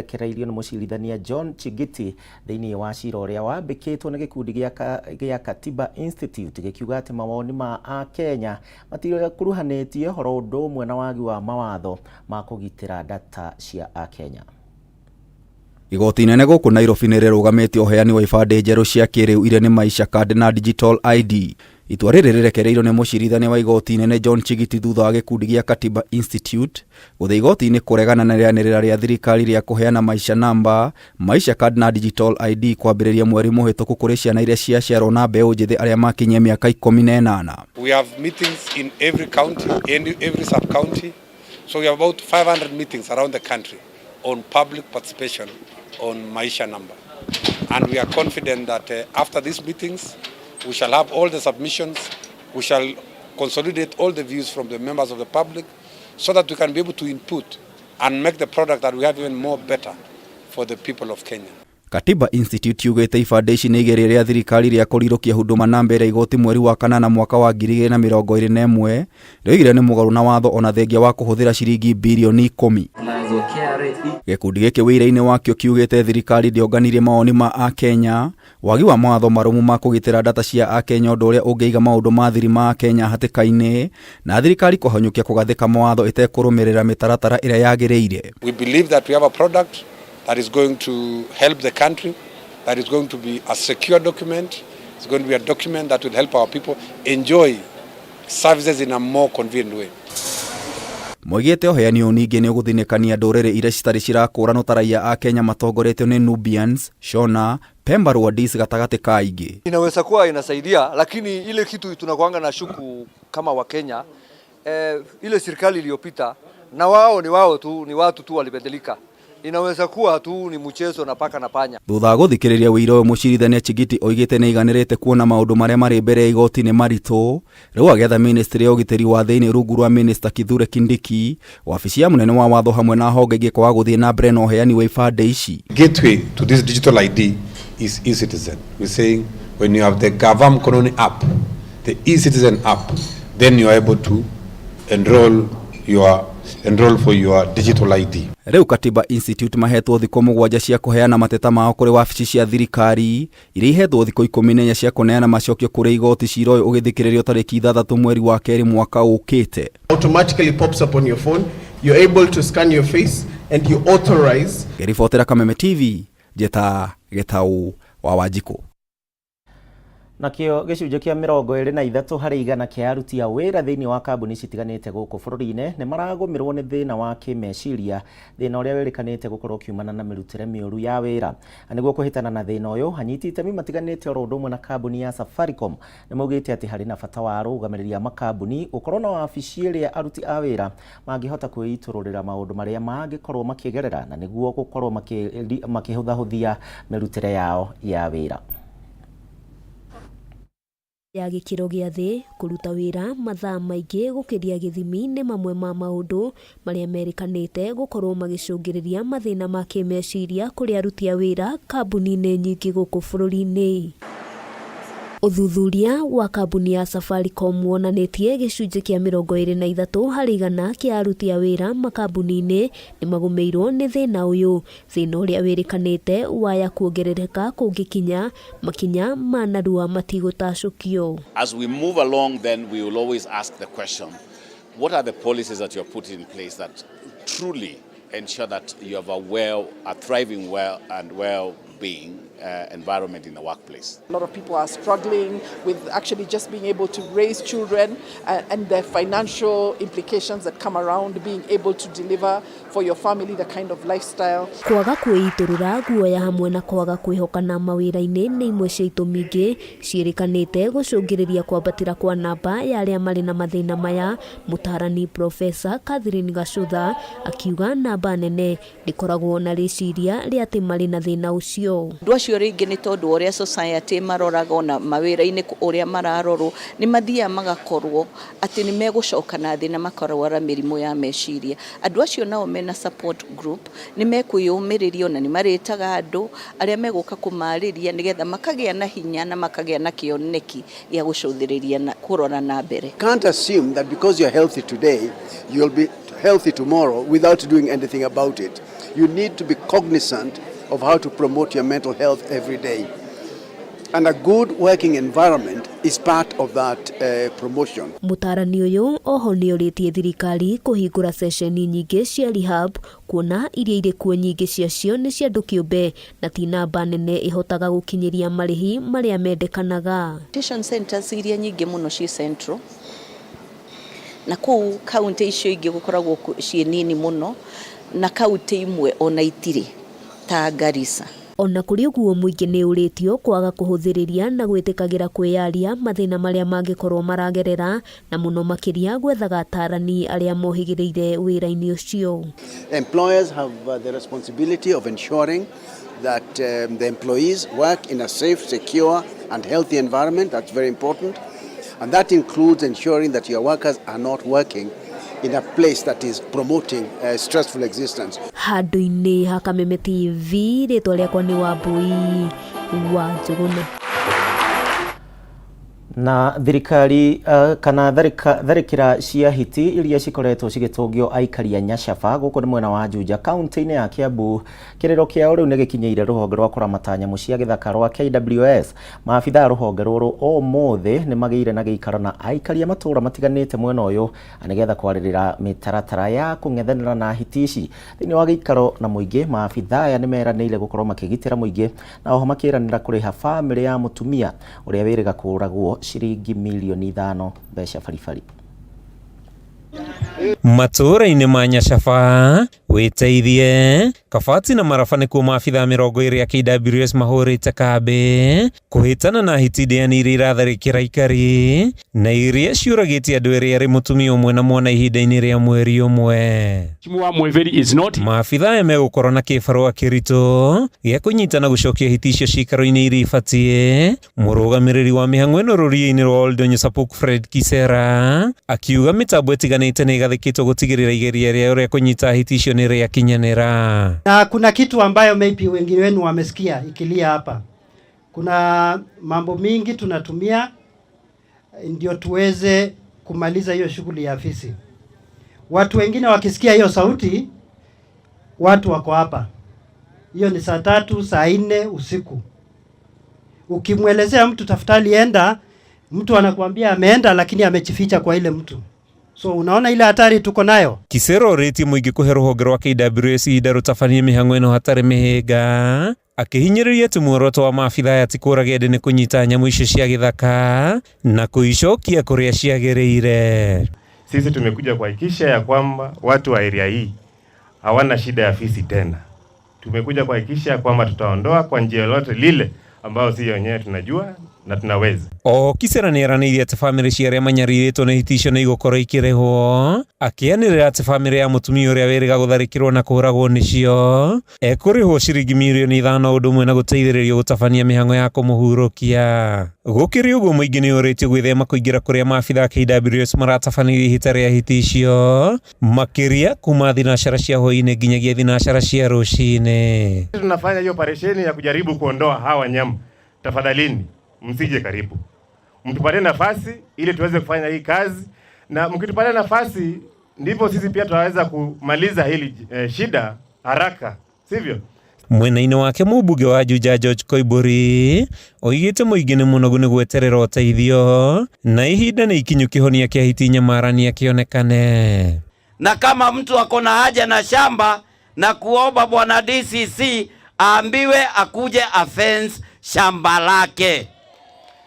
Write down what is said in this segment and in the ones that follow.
Kereirio na mucirithania John Chigiti thiini wa cira uria wambikitwo na gikundi gia Katiba Institute gikiuga ati mawoni ma a Kenya matikuruhanitie horo undu umwe na wagi wa mawatho ma kugitira data cia a Kenya. Igoti inene guku Nairobi ni rirugamite uheani wa ibande njeru cia kiriu iria ni Maisha Card na Digital ID. Itua riri rirekereirio ni mucirithania wa igoti inene John Chigiti thutha wa gikundi gia Katiba Institute guthe igoti ni kuregana na rianirira ria thirikari ria kuheana Maisha Number, Maisha Card na Digital ID kwambiriria mweri muhituku kuri ciana iria ciaciarwo na mbeu njithi aria makinyia miaka 18. We have meetings in every county, in every sub-county. So we have about 500 meetings around the country on public participation on Maisha Number. And we are confident that after these meetings, we shall have all the submissions, we shall consolidate all the views from the members of the public so that we can be able to input and make the product that we have even more better for the people of Kenya. Katiba Institute yugite ibande ici ni igeria ria thirikari ria kurirukia huduma na mbere igoti mweri wa kanana mwaka wa 2021 rioigire ni mugaru na watho ona thengia wa kuhuthira ciringi bilioni 10. Gikundi giki wira-ini wakio kiugite thirikari ndionganirie mawoni ma a Kenya, wagi wa mawatho marumu ma kugitira data cia a Kenya undu uria ungeiga maundu ma thiri ma Kenya hatikaini na thirikari kuhanyukia kugathika mawatho itekurumirira mitaratara iria yagireire. We believe that we have a product that is going to help the country, that is going to be a secure document. It's going to be a document that will help our people enjoy services in a more convenient way. Moigete uheani uningi ni uguthinikania ndurire iria citari cirakũranwo ta raia a Kenya matongoretio ni Nubians, Shona, Pemba Rwadis gatagati ka ingi. Inaweza kuwa inasaidia, lakini ile kitu tunakuanga na shuku kama wa Kenya, ile serikali iliyopita na wao ni watu tu walibadilika. Inaweza kuwa tu ni mchezo na paka na panya. Thutha guthikiriria wira uyu mucirithania Chigiti oigite ni iganirite kuona maundu maria mari mbere igoti ni marito riu agetha ministry ya ugitiri wa thiini rungu rwa minister Kithure Kindiki wabici ya munene wa watho hamwe na honge ingĩ kwa guthie na mbere na uheani wa ibande ici. Gateway to this digital ID is e-citizen. We're saying when you have the Gavam Kononi app, the e-citizen app, then you are able to enroll for your digital ID. Riu Katiba Institute mahetwo thikũ 7 cia kuheana mateta mao kuri wabici cia thirikari iria ihetwo thikũ 14 cia kuneana macokio kuri igoti cira uyu ugithikiririo tariki 6 mweri wa 2 mwaka ukite. Automatically pops up on your phone. You're able to scan your face and you authorize. Ribotera Kameme TV, Jeta Getau wa Wanjiku. Nakio gicunjĩ kia 23 harĩ igana kia aruti a wĩra thĩinĩ wa kambuni citiganĩte gũkũ bũrũri-inĩ nĩ maragũmĩrwo nĩ thĩna wa kĩmeciria, thĩna ũrĩa wĩrĩkanĩte gũkorwo kiumana na mĩrutĩre mĩũru ya wĩra. Na nĩguo kũhĩtana na thĩna ũyũ, anyiti itemi matiganĩte oro ũndũ ũmwe na kambuni ya Safaricom nĩ maugĩte atĩ harĩ na bata wa arũgamĩrĩri a makambuni gũkorwo na wabici ĩrĩa aruti a wĩra mangĩhota kwĩitũrũrĩra maũndũ marĩa mangĩkorwo makĩgerera na nĩguo gũkorwo makĩhũthahũthia mĩrutĩre yao ya wĩra. Ya gĩkĩro gĩa thĩ kũruta wĩra mathaa maingĩ gũkĩria gĩthimi nĩ mamwe ma maũndũ marĩa merĩkanĩte gũkorwo magĩcũngĩrĩria mathĩna ma kĩmeciria kũrĩ aruti a wĩra kambuni-inĩ nyingĩ gũkũ bũrũri-inĩ. Uthuthuria wa kambuni ya Safaricom wonanĩtie gĩcunjĩ kĩa 23 harĩ igana kĩa aruti a wĩra makambuni-inĩ nĩ magũmĩirwo nĩ thĩna ũyũ, thĩna ũrĩa wĩrĩkanĩte waya kuongerereka kũngĩkinya makinya ma narua matigũtacũkio. As we move along, then we will always ask the question, what are the policies that you are putting in place that truly ensure that you have a thriving well-being environment in the workplace? A lot of people are struggling with actually just being able to raise children and the financial implications that come around being able to deliver for your family the kind of lifestyle. Kwaga kwĩitũrũra guoya hamwe na kwaga kwĩhokana mawĩra-inĩ nĩ imwe cia itũmi ingĩ ciĩrĩkanĩte gũcũngĩrĩria kwambatĩra kwa namba ya arĩa marĩ na mathĩna maya. Mũtaarani Profesa Catherine Gacũtha akiuga namba nene ndĩkoragwo na rĩciria rĩa atĩ marĩ na thĩna ũcio. Acio ringi ni tondu uria society maroraga na mawira-ini uria mararorwo ni mathia magakorwo ati ni megucoka na thina makorwara mirimu ya meciria. Andu acio nao mena support group ni mekuyumiririo na ni maritaga andu aria meguka kumariria nigetha makagia na hinya na makagia na kioneki ya gucuthiriria na kurora na mbere. Can't assume that because you're healthy today you'll be healthy tomorrow without doing anything about it. you need to be cognizant of how to promote your mental health every day. And a good working environment is part of that promotion. Mutaarani uyu oho ni uritie thirikari kuhingura sesheni nyingi cia rehab kuona iria iri kuo nyingi ciacio ni cia andu kiumbe na ti namba nene ihotaga gukinyiria marihi maria mendekanaga. Detention centers iria nyingi muno ci central na kuu county icio ingi gukoragwo cie nini muno na county imwe ona itiri ta Garissa. Ona kuri uguo muingi ni uritio kwaga kuhuthiriria na gwitikagira kwiyaria mathina maria mangikorwo maragerera na muno makiria gwethaga atarani aria mohigiriire wira-ini ucio. Employers have the responsibility of ensuring that the employees work in a safe, secure and healthy environment. That's very important. And that includes ensuring that your workers are not working in a place that is promoting a stressful existence. Handu-ini ha Kameme TV ritwa riakwa ni Wambui wa Njuguna. Na thirikari kana tharikira cia hiti iria cikoretwo cigitungio aikari a Nyacaba guku ni mwena wa Juja county-ini ya Kiambu kiriro kiao riu ni gikinyeire ruhonge rwa kuramata nyamu cia githaka rwa KWS. Maabitha ruhonge ruru o mothe ni magire na giikaro na aikari a matura matiganite mwena uyu anigetha kwaririra mitaratara ya kung'ethanira na hiti ici thini wa giikaro na muingi. Maabitha aya ni meranire gukorwo makigitira muingi na oho makiranira kuriha family ya mutumia uria wiriga kuragwo shiringi milioni 5 mbeca baribari. Matuuraini ma Nyacaba witeithie kabati na marabani kuma maabitha 20 ya KWS mahurite kambi kuhitana na hitidiani iria iratharikira aikari na iria ciuragitie andu eri ari mutumia umwe na mwana ihinda-ini ria mweri umwe. Maabitha aya megukorwo na kibarua kirito gia kunyitana gucokia hiti icio cikaro-ini iria ibatie. Murugamiriri wa mihang'o ino ruria-ini rwa Oldonyo Sapuk Fred Kisera akiuga mitambo itiganite ni igathikitwo gutigirira igeria ria kunyita hiti icio ni ria kinyanira. Na kuna kitu ambayo maybe wengine wenu wamesikia ikilia hapa. Kuna mambo mingi tunatumia ndio tuweze kumaliza hiyo shughuli ya afisi. Watu wengine wakisikia hiyo sauti, watu wako hapa. Hiyo ni saa 3, saa 4 usiku. Ukimwelezea mtu tafadhali enda, mtu anakuambia ameenda lakini amejificha kwa ile mtu. So unaona ile hatari tuko nayo. Kisero reti muingi kuhe ruhonge rwa KWS idarutafanie mihang'o ino hatari mihiga akihinyiriria ati muoroto wa maabitha ati kuragende ni kunyita nyamu icio cia githaka na kuicokia kuria ciagiriire. Sisi tumekuja kuhakikisha ya kwamba watu wa area hii hawana shida ya fisi tena. Tumekuja kuhakikisha kwamba tutaondoa kwa njia lolote lile ambao sisi wenyewe tunajua na tunaweza. Kisera ni eranirie ati family cia aria manyariritwo ni hiti icio ni igukorwo ikirihwo akianirira ati family ya mutumia uria wiriga gutharikirwo na kuragwo nicio ekurihwo shiringi milioni 5 undu umwe na guteithiririo gutabania mihang'o ya kumuhurukia. Gukiri uguo muingi ni uritio gwithema kuingira kuria maabitha KWS maratabanirie ihita ria hiti icio makiria kuma thinashara cia hwaini nginyagia thinashara cia rucini. Tunafanya hiyo operesheni ya kujaribu kuondoa hawa nyama. Tafadhalini msije karibu. Mtupatie nafasi ili tuweze kufanya hii kazi, na mkitupatia nafasi ndipo sisi pia tutaweza kumaliza hili shida haraka, sivyo? Mwena-ini wake mubuge wa Juja George Koiburi oigite muingi ni munogu ni gweterera uteithio na ihinda ni ikinyu kihonia kia hiti nyamarani akionekane. Na kama mtu akona haja na shamba na kuomba bwana DCC aambiwe akuje afence shamba lake.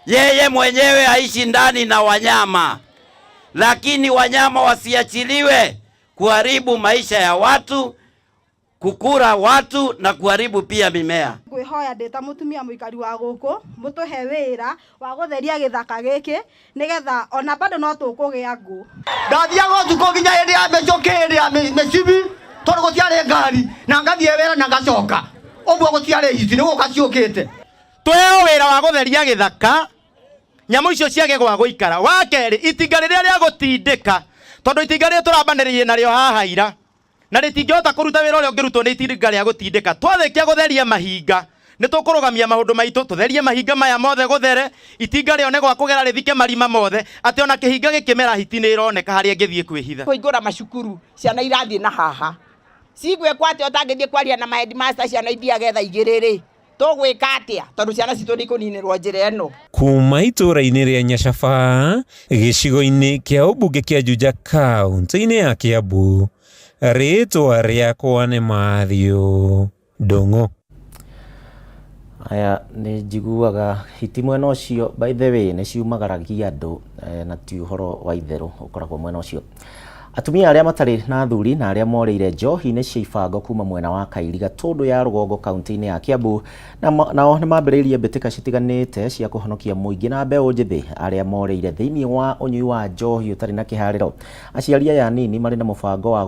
Yeye mwenyewe aishi ndani na wanyama, lakini wanyama wasiachiliwe kuharibu maisha ya watu, kukura watu na kuharibu pia mimea. Ngwihoya ndeta mutumia muikari wa guku mutuhe wira wa gutheria githaka giki nigetha ona bado no tukugia ngu. Ndathia gotuko nginya hindi ya mecokiri ya mecibi tondu gutiare ngari na ngathie wira na ngacoka. Oguo gutiare hiti ni gukaciukite. Tweo wira wa gutheria githaka nyamu icio ciage gwa guikara. Wa keri itinga riria ria gutindika tondu itinga riria turabaniririe nario haha ira na ritingihota kuruta wira uria ungirutwo ni itinga ria gutindika. Twathikia gutheria mahinga ni tukurugamia maundu maitu tutherie mahinga maya mothe guthere itinga rio ne gwa kugera rithike marima mothe ati ona kihinga gikimera hiti ni ironeka haria ngithie kwihitha. Kuingura macukuru ciana irathie na haha sigwe kwate otangithie kwaria na headmaster ciana ithiage tha igiriri tugwika atia tondu ciana citu ni kuninirwo njira eno. Kuma itũra-inĩ rĩa Nyacaba gĩcigo-inĩ kĩa ũmbunge kĩa Juja kaunti-inĩ ya Kiambu, rĩtwa rĩakwa nĩ Mathiũ Ndung'u. Aya nĩ njiguaga hiti mwena ũcio by the way nĩ ciumagaragia andũ na ti ũhoro wa itherũ ũkoragwo mwena ũcio. Atumia arĩa matarĩ na athuri na arĩa moreire njohi-inĩ cia ibango kuma mwena wa Kairiga Tũndũ ya rũgongo kaunti-inĩ ya Kiambu nao nĩ mambĩrĩirie mbĩtĩka citiganĩte cia kũhonokia mũingĩ na mbeũ njĩthĩ arĩa moreire thĩinĩ wa ũnyui wa njohi ũtarĩ na kĩharĩro. Aciari aya anini marĩ na mũbango wa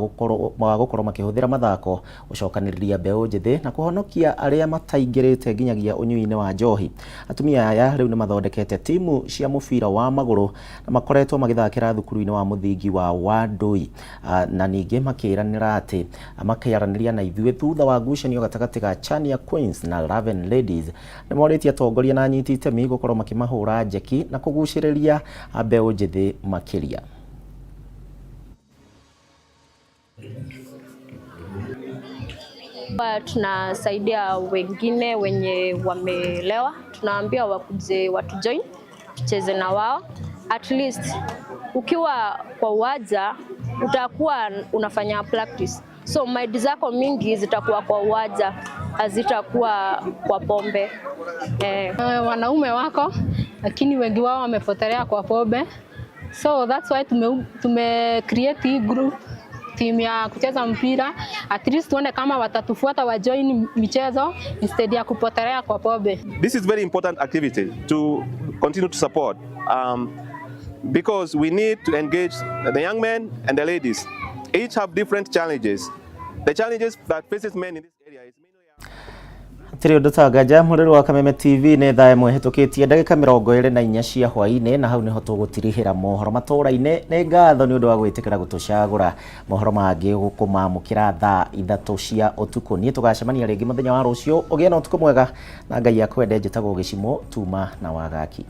gũkorwo makĩhũthĩra mathako gũcokanĩrĩria mbeũ njĩthĩ na kũhonokia arĩa mataingĩrĩte nginyagia ũnyui-inĩ wa njohi. Atumia aya rĩu nĩ mathondekete timu cia mũbira wa magũrũ na makoretwo magĩthakĩra thukuru-inĩ wa mũthingi wa Wandũi na ningĩ makĩranĩra atĩ makĩaranĩria na ithuĩ thutha wa ngucanio gatagatĩ ga Chania Queens na Raven Ladies. Nĩ morĩtie atongoria na anyiti itemi gũkorwo makĩmahũra njeki na kũgucĩrĩria mbeũ njĩthĩ makĩria. Tunasaidia wengine wenye wamelewa, tunaambia wakuje watu join tucheze na wao. At least ukiwa kwa uwanja utakuwa unafanya practice, so mind zako mingi zitakuwa kwa uwanja, hazitakuwa kwa pombe. Wanaume wako lakini wengi wao wamepotelea kwa pombe, so that's why tume create hii group team ya kucheza mpira, at least tuone kama watatufuata wa join michezo instead ya kupotelea kwa pombe. This is very important activity to continue to support because we need to engage the young men and the ladies. Each have different challenges. The challenges that faces men in this area is Tiri ũndũ tangaja mũrĩrũ wa Kameme TV nĩ thaa ĩmwe hetũkĩtie ndagĩka 24 cia hwaĩ-inĩ na hau nĩho tũgũtirihĩra mohoro matũra-inĩ. Nĩ ngatho nĩ ũndũ wa gwĩtĩkĩra gũtũcagũra. Mohoro mangĩ gũkũmamũkĩra thaa 3 cia ũtukũ. Niĩ tũgacemania rĩngĩ mũthenya wa rũciũ. Ũgĩe na ũtukũ mwega na Ngai akwende. Njĩtagwo Gĩcimo Tuma na Wagaki.